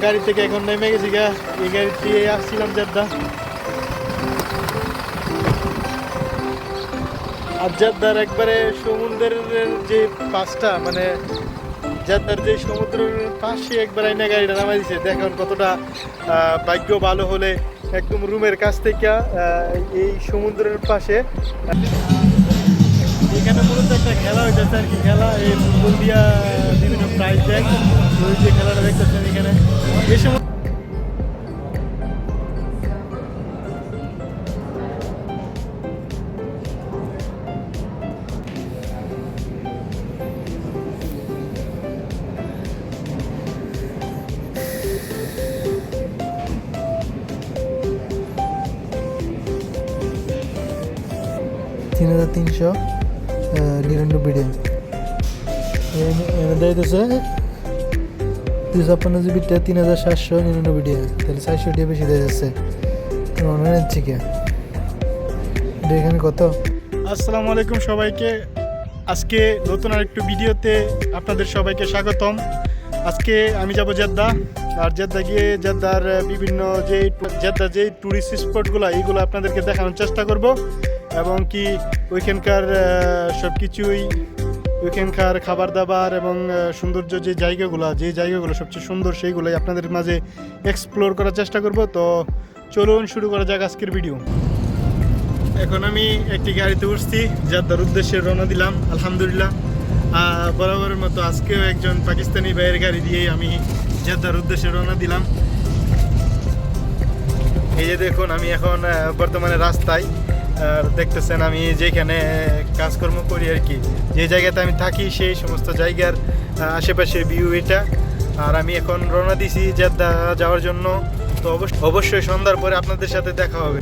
গাড়ি থেকে এখন নেমে গেছি গা, এই গাড়িতে আসছিলাম জেদ্দা। আর জেদ্দার একবারে সমুদ্রের যে পাশটা, মানে জেদ্দার যে সমুদ্রের পাশে একবার আইনা গাড়িটা নামাই দিছে। দেখুন কতটা ভাগ্য ভালো হলে একদম রুমের কাছ থেকে এই সমুদ্রের পাশে। এখানে মূলত একটা খেলা হইতেছে আর কি, খেলা এই ফুটবল দিয়া বিভিন্ন প্রাইজ দেয়। ওই যে খেলাটা দেখতেছেন এখানে এই সময় $3,399 এনে দিতেছে 256 $3,799, তাহলে 400 বেশি দিয়ে যাচ্ছে। অনলাইন থেকে এখানে কত? আসসালামু আলাইকুম সবাইকে, আজকে নতুন আরেকটু ভিডিওতে আপনাদের সবাইকে স্বাগতম। আজকে আমি যাব জেদ্দা, আর জেদ্দা গিয়ে জেদ্দার বিভিন্ন জেদ্দার যে ট্যুরিস্ট স্পটগুলো এইগুলো আপনাদেরকে দেখানোর চেষ্টা করব, এবং কি ওইখানকার সব কিছুই, ওইখানকার খাবার দাবার এবং সৌন্দর্য যে জায়গাগুলো সবচেয়ে সুন্দর সেইগুলোই আপনাদের মাঝে এক্সপ্লোর করার চেষ্টা করব। তো চলুন শুরু করা যাক আজকের ভিডিও। এখন আমি একটি গাড়িতে উঠছি, জেদ্দার উদ্দেশ্যে রওনা দিলাম। আলহামদুলিল্লাহ বরাবরের মতো আজকেও একজন পাকিস্তানি ভাইয়ের গাড়ি দিয়েই আমি জেদ্দার উদ্দেশ্যে রওনা দিলাম। এই যে দেখুন আমি এখন বর্তমানে রাস্তায়, আর দেখতেছেন আমি যেখানে কাজকর্ম করি আর কি, যে জায়গাতে আমি থাকি সেই সমস্ত জায়গার আশেপাশের ভিউ এটা। আর আমি এখন রওনা দিছি জেদ্দা যাওয়ার জন্য। তো অবশ্যই সন্ধ্যার পরে আপনাদের সাথে দেখা হবে।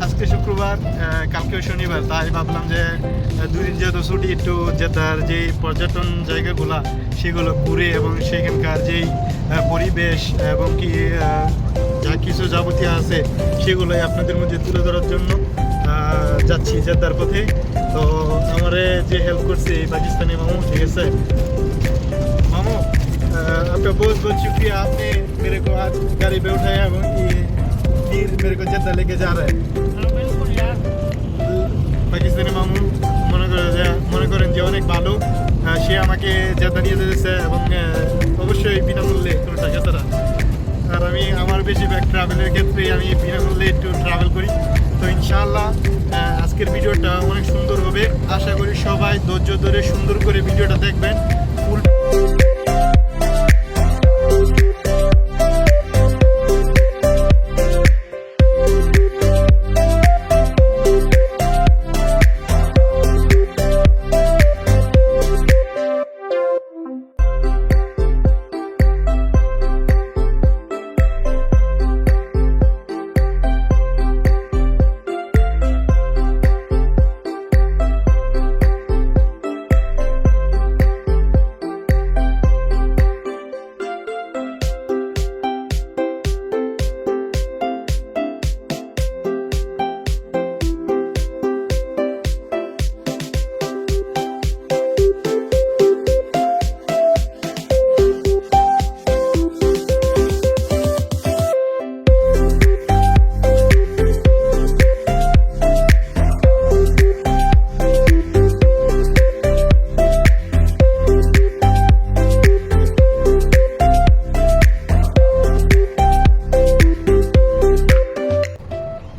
আজকে শুক্রবার, কালকেও শনিবার, তাই ভাবলাম যে 2 দিন যেহেতু ছুটি, একটু জেদ্দার যেই পর্যটন জায়গাগুলো সেগুলো ঘুরে এবং সেখানকার যেই পরিবেশ এবং কি যা কিছু যাবতীয় আছে সেগুলোই আপনাদের মধ্যে তুলে ধরার জন্য যাচ্ছি জেদ্দার পথে। তো আমারে যে হেল্প করছে এই পাকিস্তানি मामू, ठीक है मामू, आपका बहुत बहुत शुक्रिया, आपने मेरे को आज गाड़ी पे उठाया এবং फिर मेरे को जद्दा लेके जा रहा है। পাকিস্তানি মামু মনে করেন যে অনেক ভালো, সে আমাকে জেদ্দা নিয়ে যেতেছে এবং অবশ্যই বিনামূল্যে কোনো টাকা ছাড়া। আর আমি আমার বেশিরভাগ ট্রাভেলের ক্ষেত্রে আমি বিনামূল্যে একটু ট্রাভেল করি। তো ইনশাআল্লাহ আজকের ভিডিওটা অনেক সুন্দর হবে, আশা করি সবাই ধৈর্য ধরে সুন্দর করে ভিডিওটা দেখবেন।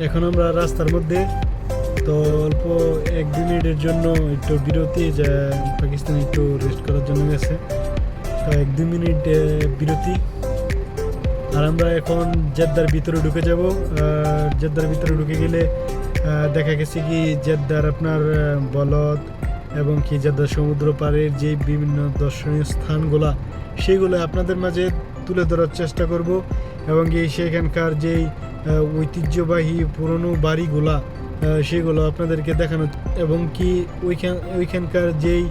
এখন আমরা রাস্তার মধ্যে, তো অল্প 1-2 মিনিটের জন্য একটু বিরতি, যা পাকিস্তানি একটু রেস্ট করার জন্য গেছে। তো 1-2 মিনিট বিরতি, আর আমরা এখন জেদ্দার ভিতরে ঢুকে যাব। জেদ্দার ভিতরে ঢুকে গেলে দেখা গেছে কি জেদ্দার আপনার বলদ এবং কি জেদ্দার সমুদ্র পাড়ের যে বিভিন্ন দর্শনীয় স্থানগুলা সেগুলো আপনাদের মাঝে তুলে ধরার চেষ্টা করব, এবং কি সেখানকার যেই ঐতিহ্যবাহী পুরনো বাড়িগুলা সেগুলো আপনাদেরকে দেখানো, এবং কি ওইখানকার যেই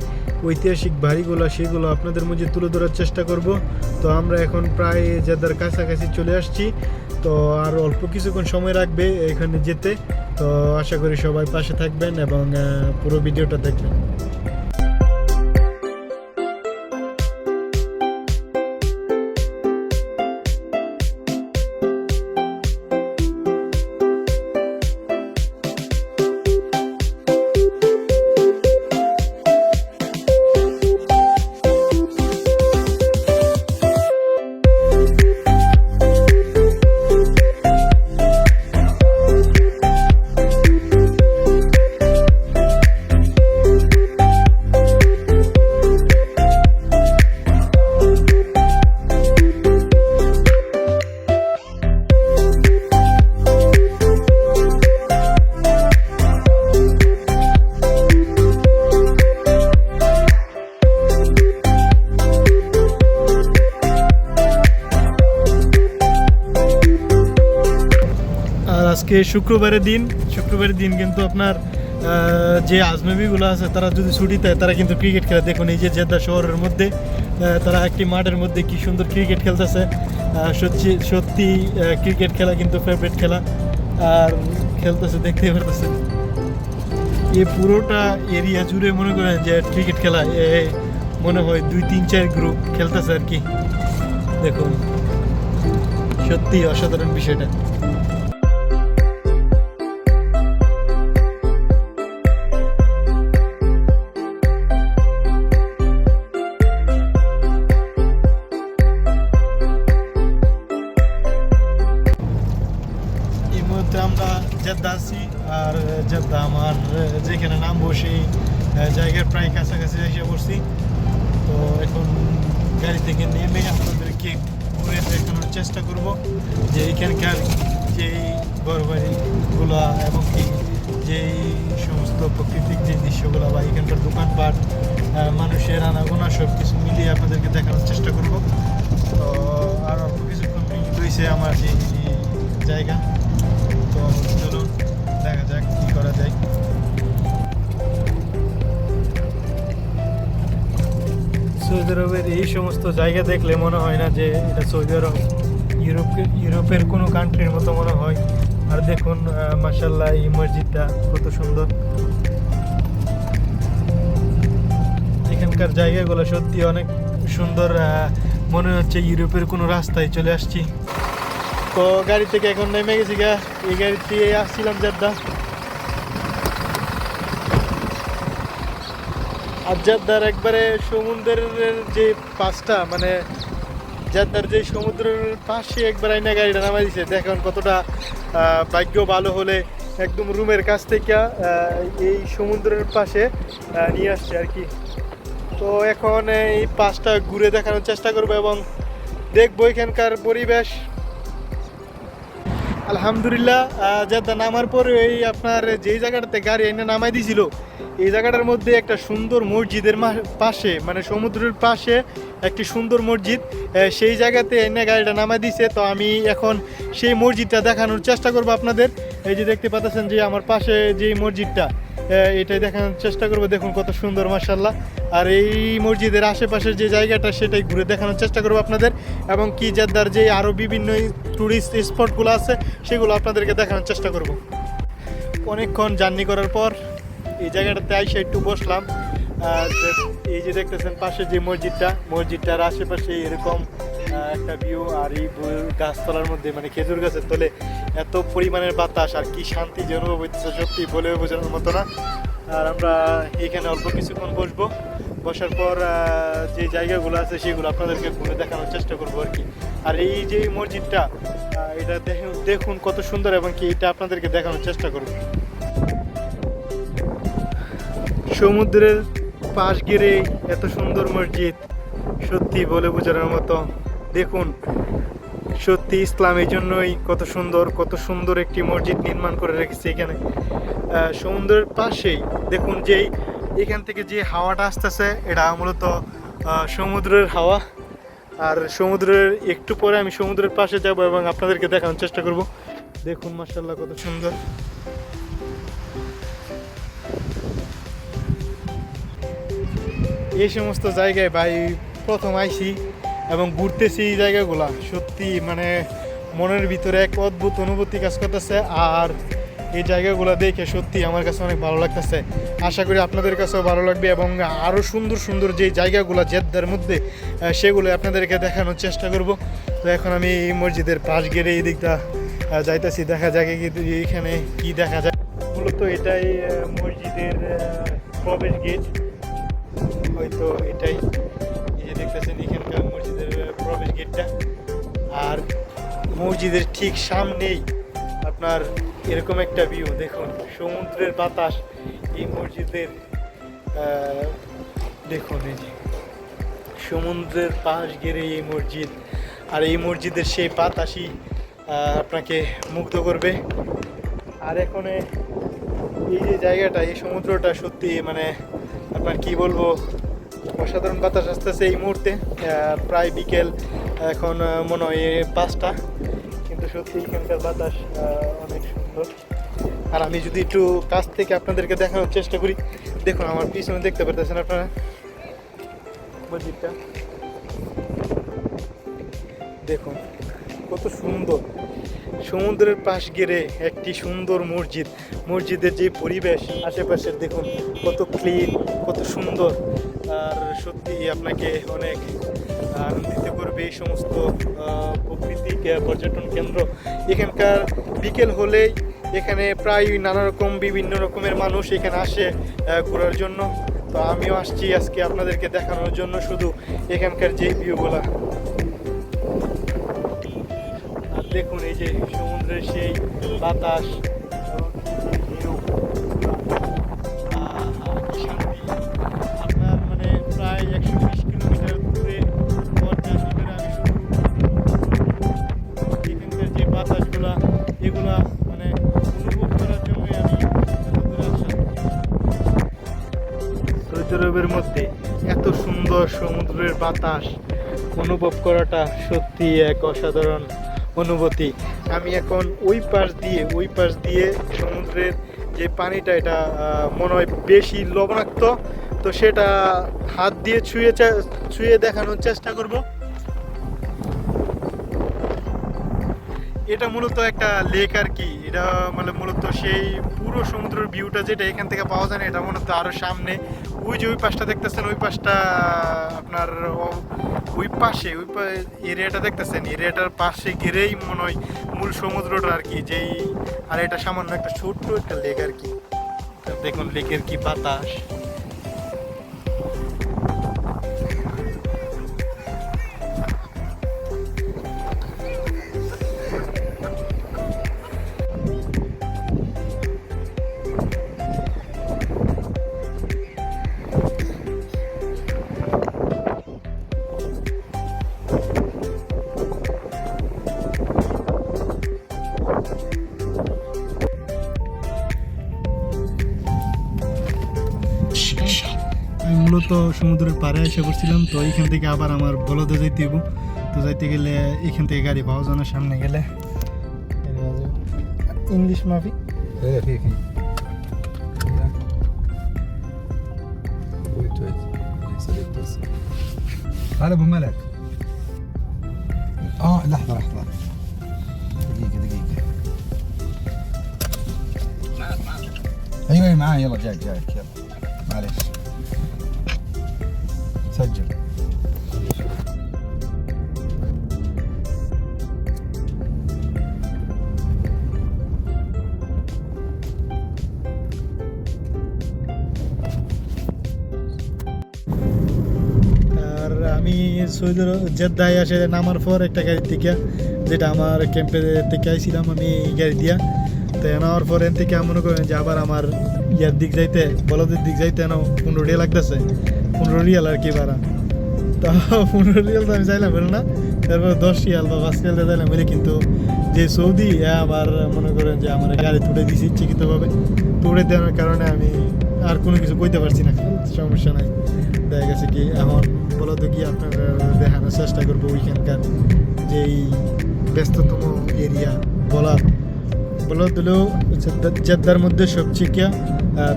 ঐতিহাসিক বাড়িগুলো সেগুলো আপনাদের মধ্যে তুলে ধরার চেষ্টা করব। তো আমরা এখন প্রায় জেদ্দার কাছাকাছি চলে আসছি, তো আর অল্প কিছুক্ষণ সময় রাখবে এখানে যেতে। তো আশা করি সবাই পাশে থাকবেন এবং পুরো ভিডিওটা দেখবেন। আজকে শুক্রবারের দিন কিন্তু আপনার যে আজনবীগুলো আছে তারা যদি ছুটি দেয় তারা কিন্তু ক্রিকেট খেলে। দেখুন এই যে জেদ্দা শহরের মধ্যে তারা একটি মাঠের মধ্যে কি সুন্দর ক্রিকেট খেলতেছে। সত্যি ক্রিকেট খেলা কিন্তু ফেভারিট খেলা, আর খেলতেছে দেখতেই পারতেছেন। এই পুরোটা এরিয়া জুড়ে মনে করেন যে ক্রিকেট খেলা মনে হয় 2-3-4 গ্রুপ খেলতেছে আর কি। দেখুন সত্যি অসাধারণ বিষয়টা। এই মুহূর্তে আমরা জেদ্দা আছি, আর জেদ্দা আমার যেখানে নামবো সেই জায়গার প্রায় কাছাকাছি এসে পড়ছি। তো এখন গাড়ি থেকে নেমে আপনাদেরকে ঘুরে দেখানোর চেষ্টা করব যে এখানকার যেই ঘর বাড়িগুলা এবং কি যেই সমস্ত প্রাকৃতিক যে দৃশ্যগুলো বা এখানকার দোকানপাট, মানুষের আনাগোনা সব কিছু মিলিয়ে আপনাদেরকে দেখানোর চেষ্টা করব। তো আর অল্প কিছুক্ষণ রয়েছে আমার যে জায়গা, তো চলুন দেখা যাক কী করা যায়। সৌদি আরবের এই সমস্ত জায়গা দেখলে মনে হয় না যে এটা সৌদি আরব, ইউরোপের কোনো কান্ট্রির মতো মনে হয়। আর দেখুন মাশাআল্লাহ এই মসজিদটা কত সুন্দর। এখানকার জায়গাগুলো সত্যি অনেক সুন্দর, মনে হচ্ছে ইউরোপের কোনো রাস্তায় চলে আসছি। তো গাড়ি থেকে এখন নেমে গেছি গা, এই গাড়িতে আসছিলাম জেদ্দা। আর জেদ্দার একবারে সমুদ্রের যে পাশটা, মানে জেদ্দার যে সমুদ্রের পাশে একবার আইনা গাড়িটা নামাই দিছে। দেখুন কতটা ভাগ্য ভালো হলে একদম রুমের কাছ থেকে এই সমুদ্রের পাশে নিয়ে আসছে আর কি। তো এখন এই পাশটা ঘুরে দেখানোর চেষ্টা করবো এবং দেখবো এখানকার পরিবেশ। আলহামদুলিল্লাহ জেদ্দা নামার পরে এই আপনার যেই জায়গাটাতে গাড়ি এনে নামাই দিয়েছিল এই জায়গাটার মধ্যে একটা সুন্দর মসজিদের পাশে, মানে সমুদ্রের পাশে একটি সুন্দর মসজিদ, সেই জায়গাতে এনে গাড়িটা নামাই দিয়েছে। তো আমি এখন সেই মসজিদটা দেখানোর চেষ্টা করব আপনাদের। এই যে দেখতে পাচ্ছেন যে আমার পাশে যে মসজিদটা, এটাই দেখানোর চেষ্টা করব। দেখুন কত সুন্দর মাশাআল্লাহ। আর এই মসজিদের আশেপাশের যে জায়গাটা সেটাই ঘুরে দেখানোর চেষ্টা করব আপনাদের, এবং কি জেদ্দার যে আরও বিভিন্ন ট্যুরিস্ট স্পটগুলো আছে সেগুলো আপনাদেরকে দেখানোর চেষ্টা করব। অনেকক্ষণ জার্নি করার পর এই জায়গাটাতে আইসা একটু বসলাম। এই যে দেখতেছেন পাশে যে মসজিদটার আশেপাশে এরকম একটা ভিউ, আর এই গাছতলার মধ্যে মানে খেজুর গাছের তলে এত পরিমাণের বাতাস আর কি শান্তি যে অনুভব হচ্ছে সত্যি বলে বোঝানোর মতো না। আর আমরা এখানে অল্প কিছুক্ষণ বসবো, বসার পর যে জায়গাগুলো আছে সেগুলো আপনাদেরকে ঘুরে দেখানোর চেষ্টা করবো আর কি। আর এই যে মসজিদটা, এটা দেখুন কত সুন্দর, এবং কি এটা আপনাদেরকে দেখানোর চেষ্টা করবো। সমুদ্রের পাশ ঘিরে এত সুন্দর মসজিদ সত্যি বলে বোঝানোর মতো। দেখুন সত্যি ইসলাম এই জন্যই কত সুন্দর একটি মসজিদ নির্মাণ করে রেখেছে এখানে সমুদ্রের পাশেই। দেখুন যেই এখান থেকে যে হাওয়াটা আসতেছে এটা মূলত সমুদ্রের হাওয়া। আর সমুদ্রের একটু পরে আমি সমুদ্রের পাশে যাব এবং আপনাদেরকে দেখানোর চেষ্টা করব। দেখুন মাশাআল্লাহ কত সুন্দর। এই সমস্ত জায়গায় ভাই প্রথম আইছি এবং ঘুরতেছি এই জায়গাগুলা, সত্যি মানে মনের ভিতরে এক অদ্ভুত অনুভূতি কাজ করতেছে। আর এই জায়গাগুলো দেখে সত্যি আমার কাছে অনেক ভালো লাগতেছে। আশা করি আপনাদের কাছেও ভালো লাগবে, এবং আরও সুন্দর সুন্দর যে জায়গাগুলো জেদ্দার মধ্যে সেগুলো আপনাদেরকে দেখানোর চেষ্টা করব। তো এখন আমি এই মসজিদের পাশ গেড়ে এই দিকটা যাইতেছি, দেখা যায় কি এইখানে কি দেখা যায়। মূলত এটাই মসজিদের প্রবেশ গেট, হয়তো এটাই এই যে দেখতেছেন এখানকার মসজিদের প্রবেশ গেটটা। আর মসজিদের ঠিক সামনেই আপনার এরকম একটা ভিউ, দেখুন সমুদ্রের বাতাস এই মসজিদের, দেখুন এই যে সমুদ্রের পাশ ঘিরে এই মসজিদ, আর এই মসজিদের সেই বাতাসই আপনাকে মুগ্ধ করবে। আর এখন এই যে জায়গাটা, এই সমুদ্রটা সত্যি মানে আপনার কি বলবো, অসাধারণ বাতাস আসতেছে এই মুহূর্তে। প্রায় বিকেল, এখন মনে হয় 5টা, কিন্তু কিন্তু সত্যি এখানকার বাতাস অনেক সুন্দর। আর আমি যদি একটু কাছ থেকে আপনাদেরকে দেখানোর চেষ্টা করি, দেখুন আমার পিছনে দেখতে পারতেছেন আপনারা মসজিদটা, দেখুন কত সুন্দর। সমুদ্রের পাশ ঘিরে একটি সুন্দর মসজিদ, মসজিদের যে পরিবেশ আশেপাশের দেখুন কত ক্লিন, কত সুন্দর। আর সত্যি আপনাকে অনেক আনন্দিত করবে এই সমস্ত প্রাকৃতিক পর্যটন কেন্দ্র। এখানকার বিকেল হলেই এখানে প্রায় নানা রকম বিভিন্ন রকমের মানুষ এখানে আসে ঘোরার জন্য। তো আমিও আসছি আজকে আপনাদেরকে দেখানোর জন্য শুধু এখানকার যে ভিউগুলা। আর দেখুন এই যে সমুদ্রের সেই বাতাস, আপনার মানে প্রায় 120 কিলোমিটার দূরে পর্যায়ে আমি শুধু এখানকার যে বাতাসগুলা এগুলা মানে অনুভব করার জন্যই আমি দূরে আসলাম। সৌদি আরবের মধ্যে এত সুন্দর সমুদ্রের বাতাস অনুভব করাটা সত্যি এক অসাধারণ অনুভূতি। আমি এখন ওই পাশ দিয়ে সমুদ্রের যে পানিটা এটা মনে হয় বেশি লবণাক্ত, তো সেটা হাত দিয়ে ছুঁয়ে দেখানোর চেষ্টা করব। এটা মূলত একটা লেক আর কি, এটা মানে মূলত সেই পুরো সমুদ্রের ভিউটা যেটা এখান থেকে পাওয়া যায় না, এটা মূলত আরও সামনে ওই যে ওই পাশটা দেখতেছেন, ওই পাশটা আপনার ওই পাশে এরিয়াটা দেখতেছেন, এরিয়াটার পাশে ঘিরেই মনে হয় মূল সমুদ্রটা আর কি, যেই আর এটা সামান্য একটা ছোট্ট একটা লেক আর কি। দেখুন লেকের কি বাতাস। আমি মূলত সমুদ্রের পাড়ে এসে পড়ছিলাম, তো এইখান থেকে আবার আমার বলদে যাইতে হইব। তো যাইতে গেলে এখান থেকে গাড়ি পাওয়া যায় না, সামনে গেলে ইংলিশ মাফি هلا ابو ملك. لحظه دقيقه ايوه معاي، يلا جايك يلا معليش سجل. আর আমি সৌদি জেদ্দায় এসে নামার পর একটা গাড়ি থেকে, যেটা আমার ক্যাম্পে থেকে আইছিলাম আমি এই গাড়ি দিয়া, তো নেওয়ার পর এন থেকে মনে করেন যে আবার আমার ইয়ার দিক যাইতে বলদের দিক যাইতে না 15 রিয়াল লাগতেছে, 15 রিয়াল আর কি ভাড়া। তো 15 রিয়াল তো আমি চাইলাম বলে না, তারপর 10 রিয়াল বা 5 রিয়াল চাইলাম বলে, কিন্তু যে সৌদি আবার মনে করেন যে আমার গাড়ি তুলে দিয়েছি ইচ্ছাকৃতভাবে, তুলে দেওয়ার কারণে আমি আর কোনো কিছু কইতে পারছি না, সমস্যা নাই। দেখা গেছে কি এখন বলো তো কি আপনার দেখানোর চেষ্টা করবো ওইখানকার যেই ব্যস্ততম এরিয়া বলা দিলেও জেদ্দার মধ্যে সবচেয়ে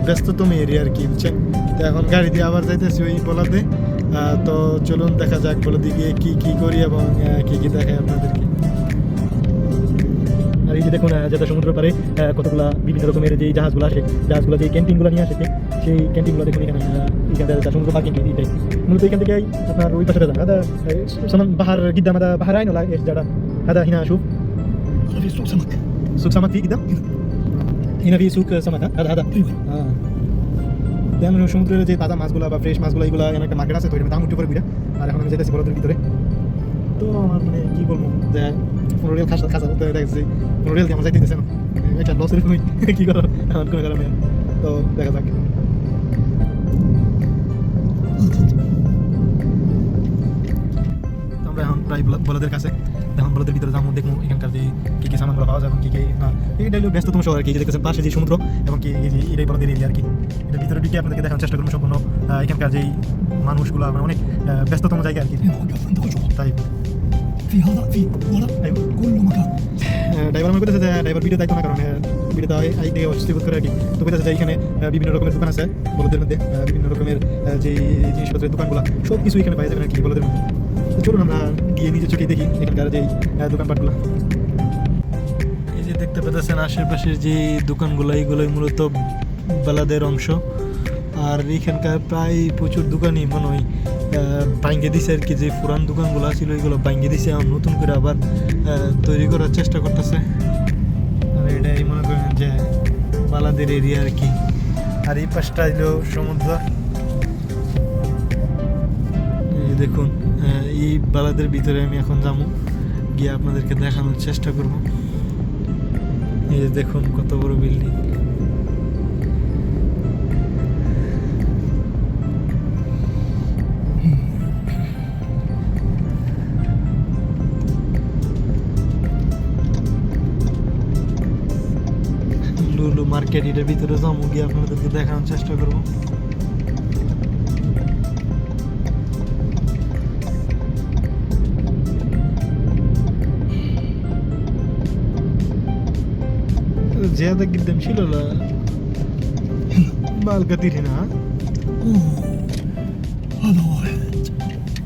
ব্যস্ততম এরিয়া আর কি, বুঝছেন। তো এখন গাড়ি দিয়ে আবার যাইতেছি ওই বলাতে। তো চলুন দেখা যাক বলতে গিয়ে কি করি এবং কি দেখাই আপনাদেরকে। আর এই যে দেখুন যেটা সমুদ্র পারে কতগুলা বিভিন্ন রকমের যে জাহাজগুলো আসে, জাহাজগুলো যে ক্যান্টিনগুলো নিয়ে আসে, সেই ক্যান্টিনগুলো দেখুন এখানে সমুদ্র পার্কিং এইটাই মূলত এখান থেকে আপনার ওই পাশে যান। هذا سمك بحر قدام، هذا بحرين ولا ايش جرى؟ هذا هنا شوف في سوق سمك. سوق سمك في قدام هنا في سوق سمك. هذا ايوه দেন সমুদ্রের যে তাজা মাছগুলো বা ফ্রেশ মাছগুলো এগুলো এখানে একটা মার্কেট আছে, তো এটার দাম উঠে পড়ে বিরা। আর এখন আমি যেতেছি বলদের ভিতরে, তো আমার মানে কি বলবো যে 15 রিয়াল খাসা দেখছি, 15 রিয়াল আমার যাইতে দিতেছে না, একটা লসের কি করো আমার কোনো কারণে। তো দেখা যাক। আমরা এখন প্রায় বলদের কাছে, এখন বলদের ভিতরে যাবো, দেখবো এখানকার যে কী সামানগুলো পাওয়া যায় এবং কী না। এটা হলো ব্যস্ততম শহর আর কি, যে দেখতেছেন পাশে যে সমুদ্র এবং কি এটাই বলদের এরিয়া আর কি। এটার ভিতরে ঢুকে আপনাদেরকে দেখানোর চেষ্টা করবো সম্পূর্ণ এখানকার যেই মানুষগুলো মানে অনেক ব্যস্ততম জায়গা আর কি। তাই في هذا في ورا ايوه كل مكان ড্রাইভার আমার কইতেছে যে ড্রাইভার ভিডিও দায়িত্ব না কারণে ভিডিওটা আই দিয়ে অস্বস্তি বোধ করে আর কি। তো কইতেছে যে এখানে বিভিন্ন রকমের দোকান আছে বলদের মধ্যে, বিভিন্ন রকমের যে জিনিসপত্রের দোকানগুলো সব কিছু এখানে পাওয়া যাবে আর কি বলদের মধ্যে। তো চলুন আমরা গিয়ে নিজের চোখে দেখি এখানকার যে দোকানপাটগুলো। এই যে দেখতে পাচ্ছেন আশেপাশের যে দোকানগুলো, এইগুলোই মূলত বালাদের অংশ। আর এখানকার প্রায় প্রচুর দোকানই মনে হয় ভাঙ্গে দিছে আর কি। যে পুরান দোকানগুলো ছিল ওইগুলো ভাঙ্গে দিছে, আর নতুন করে আবার তৈরি করার চেষ্টা করতেছে। আর এটাই মনে করেন যে বালাদের এরিয়া আর কি। আর এই পাশটা হইলো সমুদ্র। এই দেখুন, এই বালাদের ভিতরে আমি এখন যাবো, গিয়ে আপনাদেরকে দেখানোর চেষ্টা করব। এই যে দেখুন কত বড় বিল্ডিং। লুলু মার্কেট, এটার ভিতরে যাবো, গিয়ে আপনাদেরকে দেখানোর চেষ্টা করবো। ज्यादा قدام شيل ولا مال كثير هنا؟ هذا واحد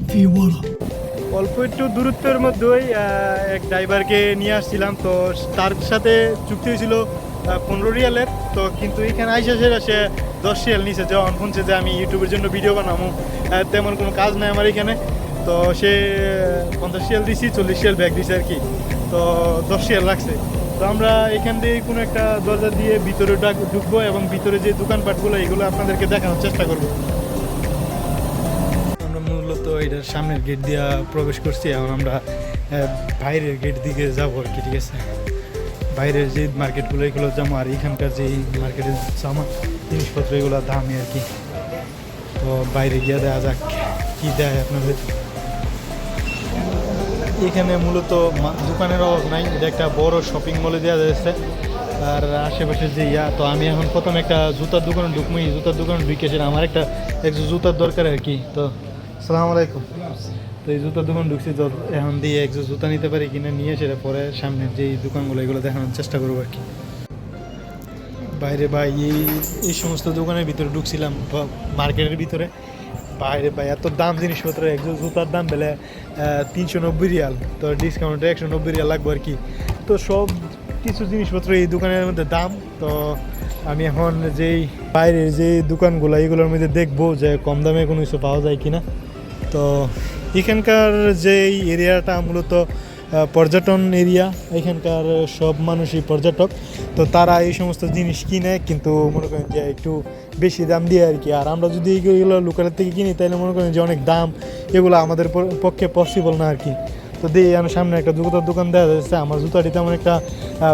في ورا অল্প একটু দূরত্বের মধ্যেই এক ড্রাইভারকে নিয়ে আসছিলাম। তো তার সাথে চুক্তি হয়েছিল 15 রিয়ালের। তো কিন্তু এখানে আইসা সেটা সে 10 রিয়াল নিছে। যখন শুনছে যে আমি ইউটিউবের জন্য ভিডিও বানাবো, তেমন কোনো কাজ নাই আমার এখানে, তো সে 50 রিয়াল দিছি, 40 রিয়াল ব্যাগ দিছে আর কি। তো 10 রিয়াল লাগছে। তো আমরা এখান দিয়ে কোনো একটা দরজা দিয়ে ভিতরে ঢুকবো এবং ভিতরে যে দোকানপাটগুলো এগুলো আপনাদেরকে দেখানোর চেষ্টা করবো। আমরা মূলত এটার সামনের গেট দিয়ে প্রবেশ করছি, এখন আমরা বাইরের গেট দিকে যাবো আর কি। ঠিক আছে, বাইরের যে মার্কেটগুলো এগুলো যাবো, আর এখানকার যে মার্কেটের সামান জিনিসপত্র এগুলো দামি আর কি। তো বাইরে গিয়ে দেওয়া যাক কী দেয় আপনাদের। এখানে মূলত দোকানের অভাব নাই, এটা একটা বড় শপিং মলে দেওয়া যাচ্ছে। আর আশেপাশে যে তো আমি এখন প্রথম একটা জুতার দোকানে ঢুকবো। এই জুতার দোকানে ঢুকেছে, আমার একটা জুতার দরকার আর কি। তো আসসালামু আলাইকুম। তো এই জুতার দোকান ঢুকছি, তো এখন দিয়ে একজন জুতা নিতে পারি কিনা নিয়ে সেটা পরে সামনের যে দোকানগুলো এগুলো দেখানোর চেষ্টা করবো আর কি। বাইরে ভাই এই সমস্ত দোকানের ভিতরে ঢুকছিলাম, মার্কেটের ভিতরে। বাইরে ভাই এত দাম জিনিসপত্র, একজন জুতার দাম বেলে 390 রিয়াল। তো ডিসকাউন্টে 190 রিয়াল লাগবে আর কি। তো সব কিছু জিনিসপত্র এই দোকানের মধ্যে দাম। তো আমি এখন যেই বাইরের যে দোকানগুলো এগুলোর মধ্যে দেখবো যে কম দামে কোনো কিছু পাওয়া যায় কিনা। তো এখানকার যে এরিয়াটা মূলত পর্যটন এরিয়া, এখানকার সব মানুষই পর্যটক। তো তারা এই সমস্ত জিনিস কিনে, কিন্তু মনে করেন যে একটু বেশি দাম দিয়ে আর কি। আর আমরা যদি এইগুলো লোকালের থেকে কিনি তাহলে মনে করেন যে অনেক দাম, এগুলো আমাদের পক্ষে পসিবল না আর কি। তো দিয়ে আমার সামনে একটা জুতার দোকান দেওয়া যাচ্ছে। আমার জুতাটি তেমন একটা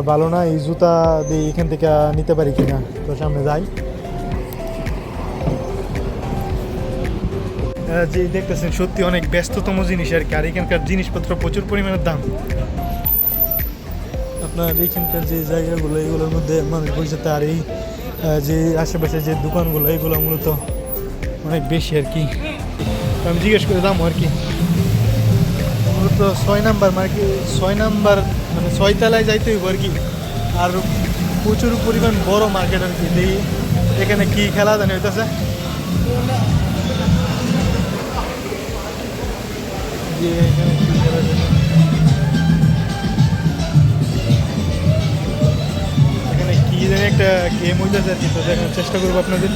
ভালো না, এই জুতা দিয়ে এখান থেকে নিতে পারি কিনা। তো সামনে যাই। যে দেখতেছেন সত্যি অনেক ব্যস্ততম জিনিস আর কি। আর এখানকার জিনিসপত্র প্রচুর পরিমাণের দাম। আপনার এখানকার যে জায়গাগুলো এগুলোর মধ্যে মানুষ বসে, আর এই যে আশেপাশে যে দোকানগুলো এগুলো মূলত অনেক বেশি আর কি। আমি জিজ্ঞেস করে দাম আর কি। মূলত 6 নাম্বার মার্কেট, 6 নাম্বার মানে 6 তলায় যাইতে হইব আর কি। আর প্রচুর পরিমাণ বড় মার্কেট আর কি। দেখি এখানে কি খেলা জানি হইতেছে। এখানে কি জানি একটা গেম হইতেছে আর কি। তো দেখানোর চেষ্টা করবো আপনাদের।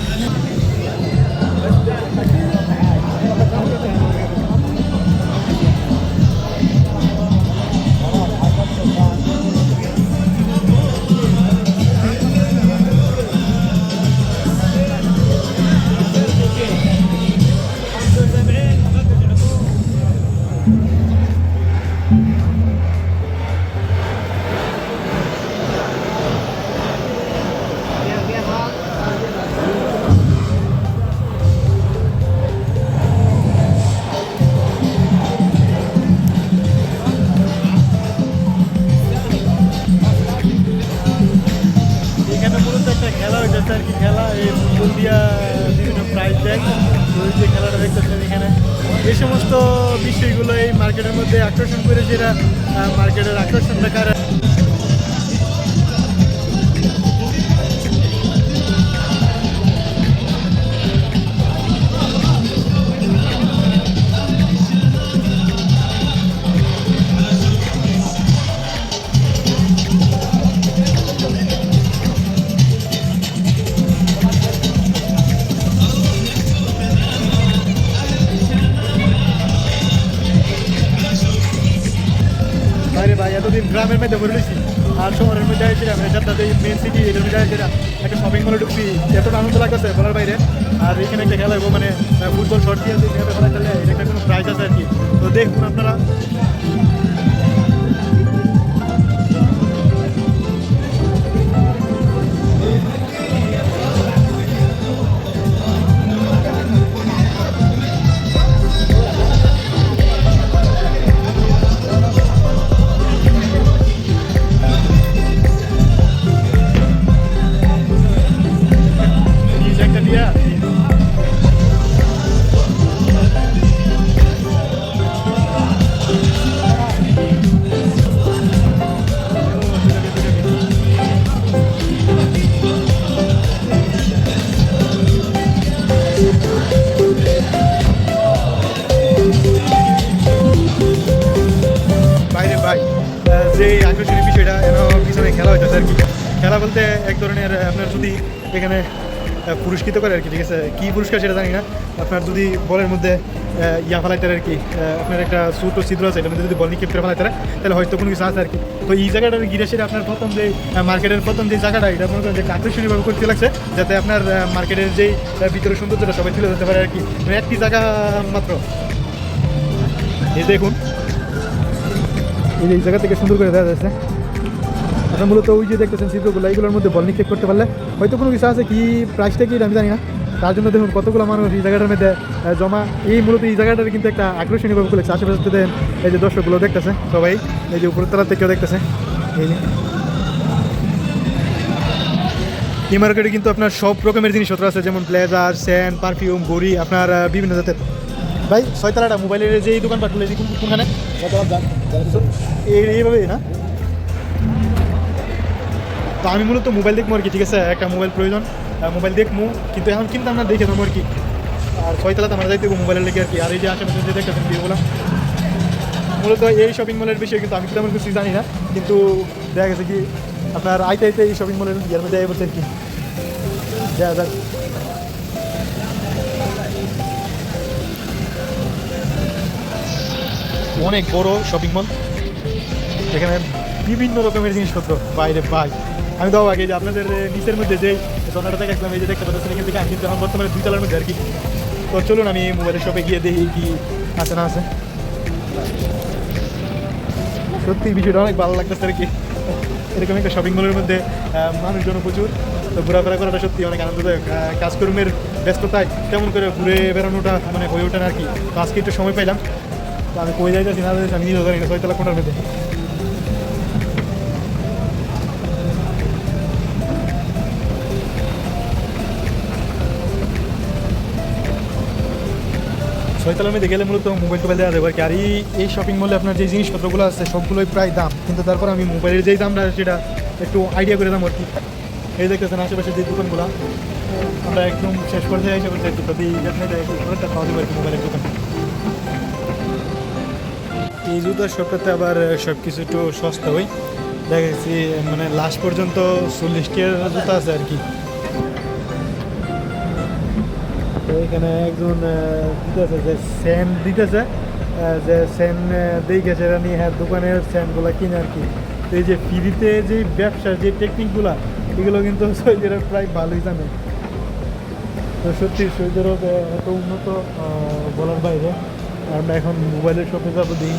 আর কি খেলা, এই ফুটবল দিয়া বিভিন্ন প্রাইজ দেয়। ওই যে খেলাটা দেখতেছেন এখানে, এই সমস্ত বিষয়গুলো এই মার্কেটের মধ্যে আকর্ষণ করে, যেটা মার্কেটের আকর্ষণটা কারণ। ভাই এতদিন গ্রামের মধ্যে ভরে রয়েছি আর শহরের মধ্যে আসছিলাম চারটাতে মেন সিটি এটার মধ্যে আসছিলাম একটা শপিং মলে ঢুকছি এতটা আনন্দ লাগতেছে বলার বাইরে আর এখানে একটা খেলা হবো মানে ফুটবল শর্ট দিয়ে খেলা খেলে এটা একটা কোনো প্রাইজ আছে আর কি তো দেখুন আপনারা একটা দিয়া বাইরে ভাই যে আকর্ষণীয় বিষয়টা পিছনে খেলা হইতেছে আর কি খেলা বলতে এক ধরনের আপনার যদি এখানে পুরস্কৃত করে আর কি ঠিক আছে কী পুরস্কার সেটা জানি না আপনার যদি বলের মধ্যে ইয়া ফেলাইতে আর কি আপনার একটা ছোটো ছিদ্র আছে এটার মধ্যে যদি বল নিক্ষেপ করে ফেলাইতে তাহলে হয়তো কোনো কিছু আছে আর কি তো এই জায়গাটার ঘিরে সেটা আপনার প্রথম যে মার্কেটের প্রথম যে জায়গাটা এটা মনে করেন যে আকর্ষণীয়ভাবে করতে লাগছে যাতে আপনার মার্কেটের যেই ভিতরের সৌন্দর্যটা সবাই তুলে ধরতে পারে আর কি মানে একটি জায়গা মাত্র এই দেখুন এই জায়গা থেকে সুন্দর করে দেখা যাচ্ছে আপনার মূলত ওই যে দেখতেছেন চিত্রগুলো এইগুলোর মধ্যে বল নিক্ষেপ করতে পারলে হয়তো কোনো কিছু আছে কি প্রাইসটা কি আমি জানি না তার জন্য দেখুন কতগুলো মানুষ এই জায়গাটার মধ্যে জমা এই মূলত এই জায়গাটার কিন্তু একটা আকর্ষণীয়ভাবে খুলেছে আশেপাশে দেন এই যে দর্শকগুলো দেখতেছে সবাই এই যে উপরের তলা থেকেও দেখতেছে এই মার্কেটে কিন্তু আপনার সব রকমের জিনিসপত্র আছে যেমন ব্লেজার স্যান্ড পারফিউম ঘড়ি আপনার বিভিন্ন জাতের ভাই ছয়তলাটা মোবাইলের যে এই দোকানপাট খুলেছি কোনখানে এইভাবে না তো আমি মূলত মোবাইল দেখবো আর কি ঠিক আছে একটা মোবাইল প্রয়োজন মোবাইল দেখবো কিন্তু এখন কিন্তু আমরা দেখে দেবো আর কি আর ছয়তলাতে আমরা যাইতে মোবাইলের লেগে আর কি আর এই যে আশেপাশে যে দেখতেছেন ভিডিওগুলো মূলত এই শপিং মলের বিষয়ে কিন্তু আমি তেমন কিছু জানি না কিন্তু দেখা গেছে কি আপনার আইতে আইতে এই শপিং মলের ইয়ার মধ্যে বলছে আর কি দেখা যাক অনেক বড় শপিং মল এখানে বিভিন্ন রকমের জিনিসপত্র বাইরে পাই আমি তো আগে যে আপনাদের নিচের মধ্যে যে জনাটা দেখলাম এই যে দেখতে পাচ্ছেন এখান থেকে আমি কিন্তু এখন বর্তমানে 2 তলার মধ্যে আর কি তো চলুন আমি মোবাইলের শপে গিয়ে দেখি কি আছে না আছে সত্যি বিষয়টা অনেক ভালো লাগতেছে আর কি এরকম একটা শপিং মলের মধ্যে মানুষজন প্রচুর তো ঘোরাফেরা করাটা সত্যি অনেক আনন্দদায়ক কাজকর্মের ব্যস্ততায় তেমন করে ঘুরে বেড়ানোটা মানে হয়ে ওঠে না আর কি তো আজকে একটু সময় পাইলাম তো আমি কই যাইতেছি না আমি নিজেও জানি না ছয়তলা কোনার মধ্যে ছয়তলার মধ্যে গেলে মূলত মোবাইল টোবাইল দেওয়া যাবে আর কি আর এই শপিং মলে আপনার যে জিনিসপত্রগুলো আছে সবগুলোই প্রায় দাম কিন্তু তারপর আমি মোবাইলের যেই দামটা সেটা একটু আইডিয়া করে দাম আর কি এই দেখতেছেন আশেপাশে যে দোকানগুলো আমরা একদম শেষ পর্যায়ে এসে বলতে একটু যদি একটা খাওয়া দেবো আর কি মোবাইলের দোকান এই জুতার শপটাতে আবার সব কিছু একটু সস্তা হয় দেখা গেছি মানে লাস্ট পর্যন্ত 40 টাকার জুতা আছে আর কি তো এখানে একজন দিতেছে যে স্যান্ড দিতেছে যে স্যান্ড দিয়ে গেছে এটা নিয়ে হ্যাঁ দোকানের স্যান্ডগুলো কিনে আর কি তো এই যে ফ্রিতে যে ব্যবসার যে টেকনিকগুলো এগুলো কিন্তু সৌদি আরব প্রায় ভালোই জানে তো সত্যি সৌদি আরব এত উন্নত বলার বাইরে আমরা এখন মোবাইলের শপে যাবো দিই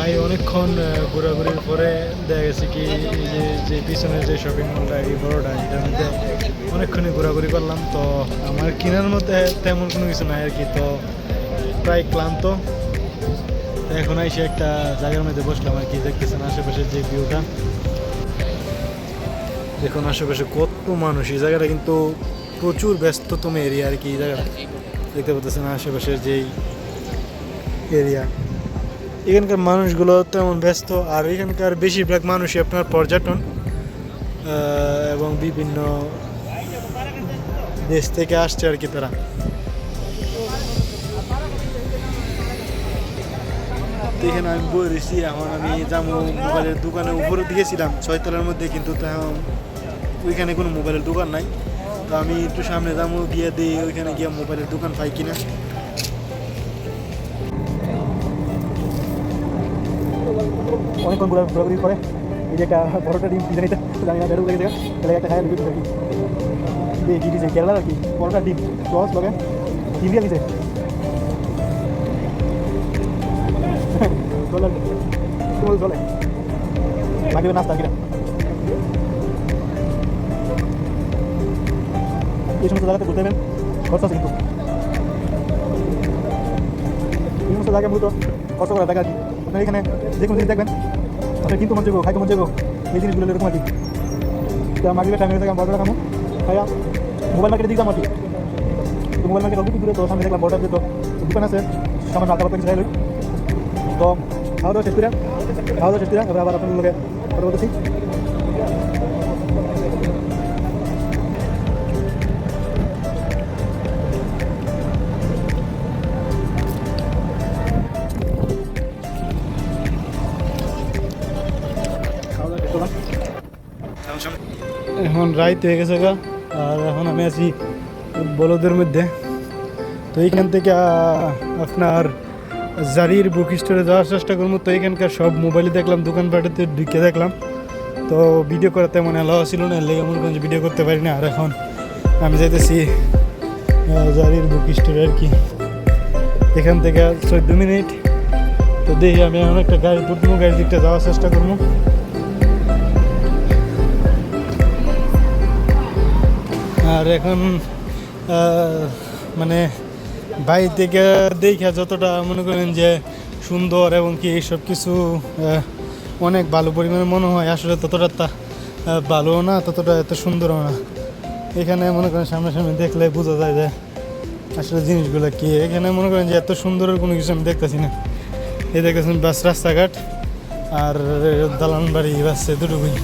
প্রায় অনেকক্ষণ ঘোরাঘুরির পরে দেখা গেছে কি এই যে পিছনের যে শপিং মলটা এই বড়োটা এটার মধ্যে অনেকক্ষণই ঘোরাঘুরি করলাম তো আমার কেনার মধ্যে তেমন কোনো কিছু নাই আর কি তো প্রায় ক্লান্ত এখন এসে একটা জায়গার মধ্যে বসলাম আর কি দেখতেছেন আশেপাশের যে ভিউটা দেখুন আশেপাশে কত মানুষ এই জায়গাটা কিন্তু প্রচুর ব্যস্ততম এরিয়া আর কি এই জায়গাটা দেখতে পাচ্ছেন আশেপাশের যেই এরিয়া এখানকার মানুষগুলো তেমন ব্যস্ত, আর এখানকার বেশিরভাগ মানুষই আপনার পর্যটন এবং বিভিন্ন দেশ থেকে আসছে আর কি তারা। তো এখানে আমি বই রয়েছি, এখন আমি যাবো মোবাইলের দোকানে। উপরে দিয়েছিলাম 6 তলার মধ্যে, কিন্তু তখন ওইখানে কোনো মোবাইলের দোকান নাই। তো আমি একটু সামনে যাবো, গিয়ে দিই ওইখানে গিয়ে মোবাইলের দোকান পাই কিনা। অনেকক্ষণ ঘোরাঘুরি করে এই যে একটা পরোটা ডিম পিজা নিতে জানি না, বেরো লেগে যায় তাহলে একটা খাই লুকিয়ে থাকি। কি দিয়েছে কেরালার আর কি, পরোটা ডিম সস লগে ডিম দিয়ে দিয়েছে। চলে চলে বাকি নাস্তা কিনা এই সমস্ত জায়গাতে ঘুরতে দেবেন, খরচ আছে কিন্তু এই সমস্ত জায়গায় মূলত খরচ করা টাকা আর কি। আপনার এখানে যে কোনো জিনিস দেখবেন আপনার কিন্তু মন যাবো, খাইতে মন যাবো, এই জিনিসগুলো এরকম আর কি। মাগরিবের টাইমে থেকে বড়টা খামো, খাইয়া মোবাইল মার্কেটে দিতাম আর কি। তো মোবাইল মার্কেট অল্প দূরে, তো সামনে দেখলাম বড়টা তো দোকান আছে, সামনে আলতা পাতা কিছু খাইল। তো খাওয়া দাওয়া শেষ করে এবার আবার আপনার লোকে কথা বলতেছি। এখন রাইত হয়ে গেছে গা, আর এখন আমি আছি বলদের মধ্যে। তো এইখান থেকে আপনার জারির বুক স্টোরে যাওয়ার চেষ্টা করবো। তো এখানকার সব মোবাইলে দেখলাম, দোকানপাটেতে ঢুকে দেখলাম, তো ভিডিও করা তেমন এলাও ছিল না, এর লেগে মনে করেন ভিডিও করতে পারি না। আর এখন আমি যাইতেছি জারির বুক স্টোরে আর কি, এখান থেকে 14 মিনিট। তো দেখি আমি এখন একটা গাড়ি দুটো গাড়ির দিকটা যাওয়ার চেষ্টা করবো। আর এখন মানে বাইরে থেকে দেখা যতটা মনে করেন যে সুন্দর এবং কি সব কিছু অনেক ভালো পরিমাণে মনে হয়, আসলে ততটা তা ভালোও না, ততটা এত সুন্দরও না। এখানে মনে করেন সামনাসামনি দেখলে বোঝা যায় যে আসলে জিনিসগুলো কি। এখানে মনে করেন যে এত সুন্দরের কোনো কিছু আমি দেখতেছি না। এই দেখতেছেন বাস রাস্তাঘাট আর দালান বাড়ি, বাস এতটুকুই।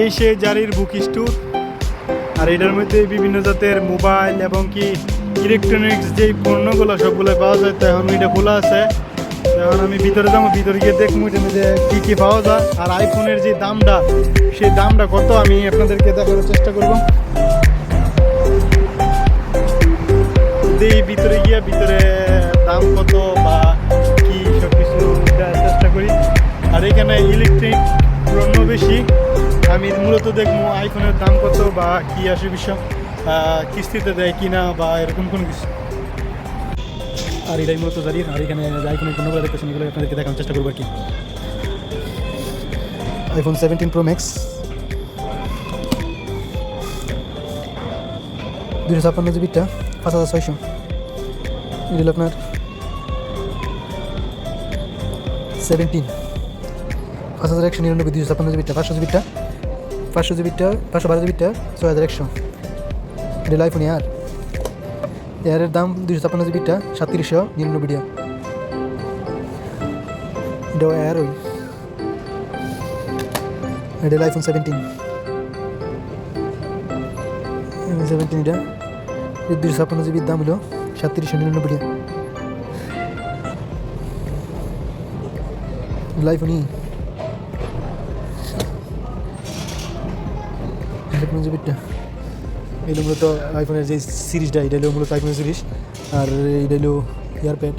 এই সেই জারির বুক স্টোর, আর এটার মধ্যে বিভিন্ন জাতের মোবাইল এবং কি ইলেকট্রনিক্স যেই পণ্যগুলো সবগুলো পাওয়া যায়। তো এখন এটা খোলা আছে, এখন আমি ভিতরে যাবো, ভিতরে গিয়ে দেখবো এটার মধ্যে কী কী পাওয়া যায়। আর আইফোনের যে দামটা, সেই দামটা কত আমি আপনাদেরকে দেখানোর চেষ্টা করবো। এই ভিতরে গিয়ে ভিতরে দাম কত বা কি সব কিছু দেখার চেষ্টা করি। আর এখানে ইলেকট্রিক পণ্য বেশি, আমি মূলত দেখবো আইফোনের দাম কত বা কী আসে বিষয়, কিস্তিতে দেয় কিনা বা এরকম কোনো কিছু। আর এটাই মূলত জানি। আর এখানে আইফোনের পণ্যগুলো দেখতেছেন, এগুলো আপনাদেরকে দেখানোর চেষ্টা করবো আর কি। আইফোন 17 Pro Max 256 জিবিটা 5600, এটা আপনার 17 5199, 256 জিবিটা 500 জিবিটা 512 জিবিটা 6100, এটা আইফোন এয়ারের দাম 256 জিবিটা 3799 টাকা। এটাও এয়ার ওই, এটা আইফোন 17 এটা এর 256 জিবির দাম হলো 3799 টাকা। লাইফ নি 56 জিবিটা এই হলো মূলত আইফোনের যে সিরিজটা, এটা হলো মূলত আইফোনের সিরিজ, আর এটা হলো ইয়ারপ্যাড।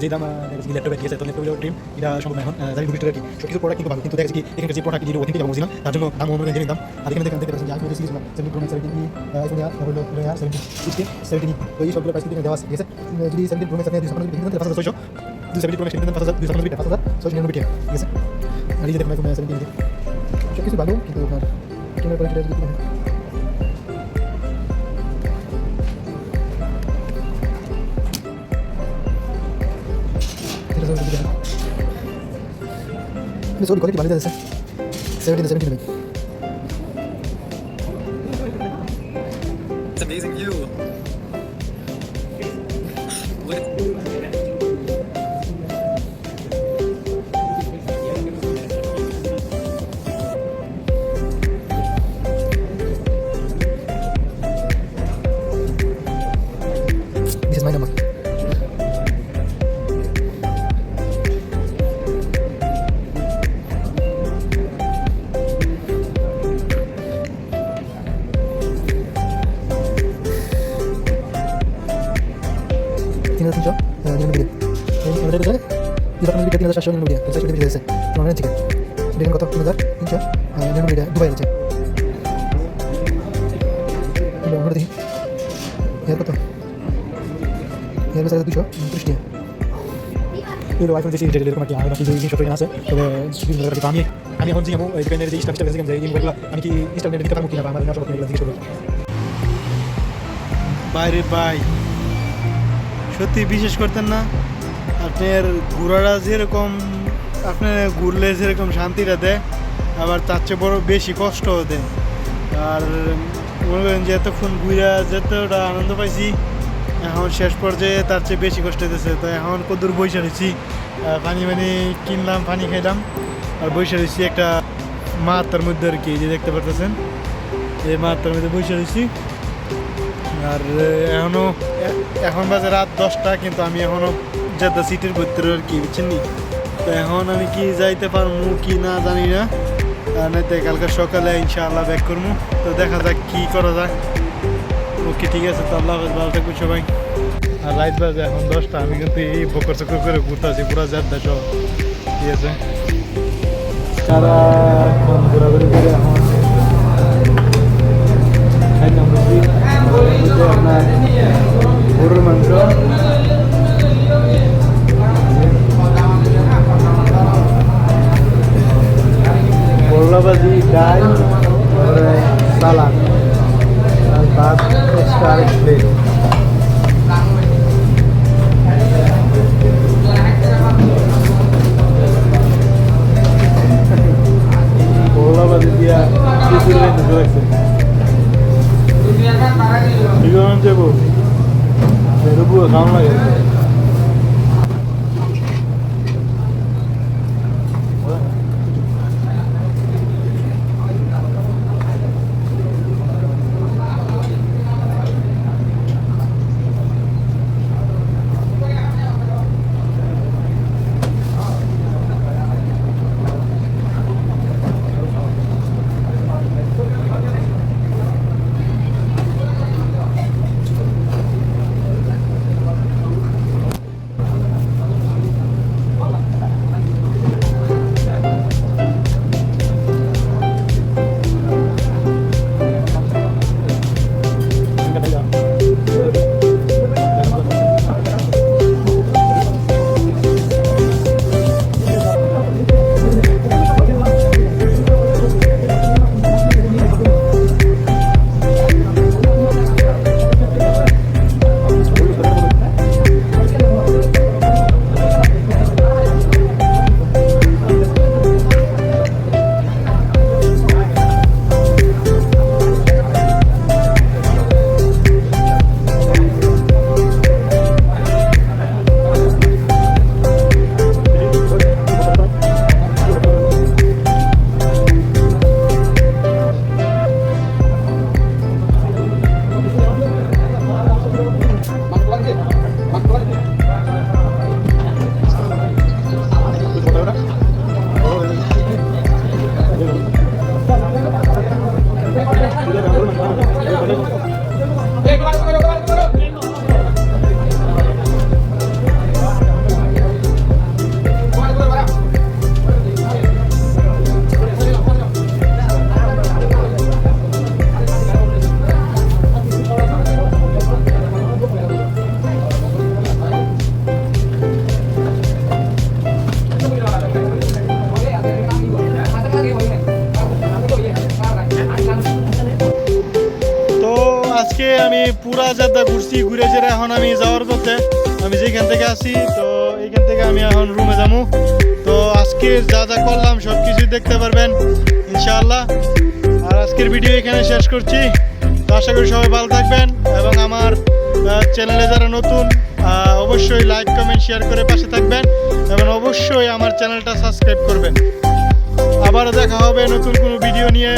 যে দাম ল্যাপটপে দিয়েছে, তো ল্যাপটপের ড্রিম এটা সম্ভব না এখন, জানি 2 লিটার আর কি সব কিছু প্রোডাক্ট কিন্তু ভালো, কিন্তু দেখা যাচ্ছে কি এখানকার যে প্রোডাক্ট দিয়ে ওখান থেকে বলছিলাম, তার জন্য দাম অনুযায়ী জেনে দাম। আর এখানে দেখতে পাচ্ছেন যে iPhone series 7 Pro Max 17 iPhone আর হলো 17 16 17 তো এই সবগুলো প্রাইস কিন্তু দেওয়া আছে, ঠিক আছে। যদি 17 Pro Max আপনি 256 কিনতে 5600, 17 Pro Max কিনতে 5299 টাকা, 5699 টাকা, ঠিক আছে। আর এই যে দেখুন আইফোন 17 সব কিছু ভালো, কিন্তু আপনার ক্যামেরা কোয়ালিটিটা যদি দেখেন সরি কোয়ালিটি ভালো আছে 17 ভাই। It's amazing view. This is my number. কত 3399 দুবাই আছে দেখি এর কত এর 229 টাকা। এর আইফোন যে সিরিজ এরকম আর কি, আর বাকি যে জিনিসপত্র আছে তবে আমি এখন যে এই দোকানের যে স্টাফ যে গেমগুলো আমি কি ইনস্টলমেন্টে দিতে পারবো কিনা বা আমার নষ্ট করতে জিজ্ঞেস করবো। বাইরে ভাই সত্যি বিশেষ করতেন না, আপনার ঘোরাটা যেরকম আপনার ঘুরলে যেরকম শান্তিটা দেয়, আবার তার চেয়ে বড় বেশি কষ্টও দেয়। আর মনে করেন যে এতক্ষণ ঘুরা যতটা আনন্দ পাইছি, এখন শেষ পর্যায়ে তার চেয়ে বেশি কষ্ট হইতেছে। তো এখন কদ্দূর বইসা রয়েছি, পানি কিনলাম, পানি খাইলাম আর বইসা রয়েছি একটা মাথার মধ্যে আর কি, যে দেখতে পারতেছেন এই মাথার মধ্যে বইসা রয়েছি। আর এখন বাজে রাত 10টা, কিন্তু আমি এখনও জেদ্দা সিটির ভিতরে আর কি, বুঝছেন নি। তো এখন আমি কি যাইতে পারবো কি না জানি না, নাইতে কালকে সকালে ইনশাআল্লাহ ব্যাক করবো। তো দেখা যাক কি করা যায়। ওকে ঠিক আছে, তো আল্লাহ হাফেজ, ভালো থাকবেন সবাই। আর রাত বাজে এখন 10টা, আমি কিন্তু এই বকর চকর করে ঘুরতে আছি পুরো জেদ্দা সব, ঠিক আছে। সারাক্ষণ ঘোরাঘুরি করে এখন খাইতাম বুঝি আপনার গরুর মাংস, করলাবাজি, ডাল, তারপরে সালাদ আর ভাত এক্সট্রা আরেক প্লেট। করলাবাজি দিয়া কিছু রাখছে ঠিক আছে যাবো বেরোবো, কেমন লাগে? আমি পুরা জেদ্দা ঘুরছি, ঘুরে যেটা এখন আমি যাওয়ার পথে, আমি যেখান থেকে আসি, তো এইখান থেকে আমি এখন রুমে যাবো। তো আজকের যা যা করলাম সব কিছুই দেখতে পারবেন ইনশাআল্লাহ। আর আজকের ভিডিও এখানে শেষ করছি। তো আশা করি সবাই ভালো থাকবেন, এবং আমার চ্যানেলে যারা নতুন অবশ্যই লাইক কমেন্ট শেয়ার করে পাশে থাকবেন, এবং অবশ্যই আমার চ্যানেলটা সাবস্ক্রাইব করবেন। আবারও দেখা হবে নতুন কোনো ভিডিও নিয়ে।